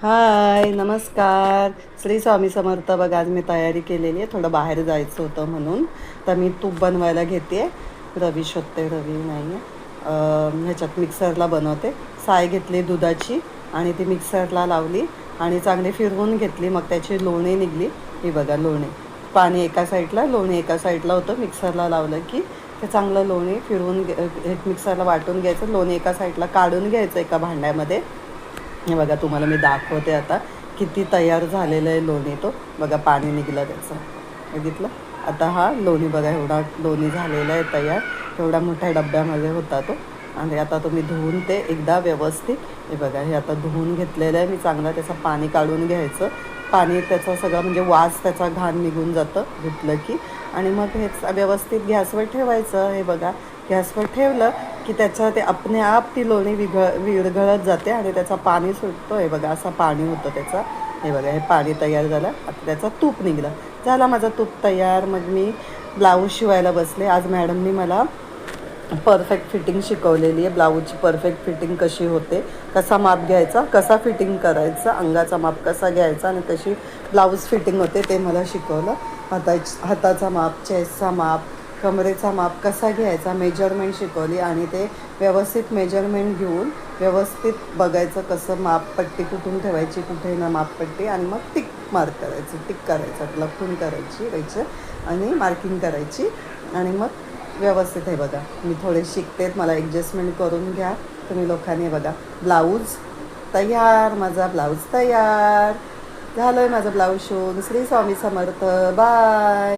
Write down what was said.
हाय नमस्कार. श्री स्वामी समर्थ. बघा आज मी तयारी केलेली आहे, थोडं बाहेर जायचं होतं म्हणून. तर मी तूप बनवायला घेते. रवी शोधते, रवी नाही आहे. ह्याच्यात मिक्सरला बनवते. साय घेतली दुधाची आणि ती मिक्सरला लावली आणि चांगली फिरवून घेतली. मग त्याची लोणी निघली. ही बघा लोणी, पाणी एका साईडला, लोणी एका साईडला होतं. मिक्सरला लावलं की ते चांगलं लोणी फिरवून एक मिक्सरला वाटून घ्यायचं. लोणी एका साईडला काढून घ्यायचं एका भांड्यामध्ये. हे बघा तुम्हाला मी दाखवते आता किती तयार झालेलं आहे लोणी. तो बघा पाणी निघलं त्याचं, बघितलं. आता हा लोणी बघा, एवढा लोणी झालेला आहे तयार. एवढ्या मोठ्या डब्यामध्ये होता तो. आणि आता तुम्ही धुवून ते एकदा व्यवस्थित, हे बघा हे आता धुवून घेतलेलं आहे मी. चांगला त्याचं पाणी काढून घ्यायचं. पाणी त्याचा सगळा म्हणजे वास त्याचा घाण निघून जातं धुतलं की. आणि मग हे व्यवस्थित गॅसवर ठेवायचं. हे बघा गॅसवर ठेवलं की त्याचं ते आपणे आप ती लोणी विरघळत जाते आणि त्याचा पाणी सुटतो. हे बघा असं पाणी होतं त्याचा. हे बघा हे पाणी तयार झालं. आता त्याचा तूप निघलं. झाला माझा तूप तयार. मग मी ब्लाऊज शिवायला बसले. आज मॅडमनी मला परफेक्ट फिटिंग शिकवलेली आहे. ब्लाऊजची परफेक्ट फिटिंग कशी होते, कसा माप घ्यायचा, कसा फिटिंग करायचा, अंगाचा माप कसा घ्यायचा आणि कशी ब्लाऊज फिटिंग होते ते मला शिकवलं. हाताचा माप, चेस्टचा माप, कमरेचा माप कसा घ्यायचा, मेजरमेंट शिकवली. आणि ते व्यवस्थित मेजरमेंट घेऊन व्यवस्थित बघायचं कसं माप, पट्टी कुठून ठेवायची, कुठे ना मापपट्टी. आणि मग टिक मार्क करायची, टिक करायचं, लपून करायची व्हायचं आणि मार्किंग करायची. आणि मग व्यवस्थित. हे बघा मी थोडे शिकतेत, मला ॲडजस्टमेंट करून घ्या तुम्ही लोकांनी. बघा ब्लाऊज तयार, माझा ब्लाऊज तयार झालं आहे. माझं ब्लाऊज शिवून. श्री स्वामी समर्थ. बाय.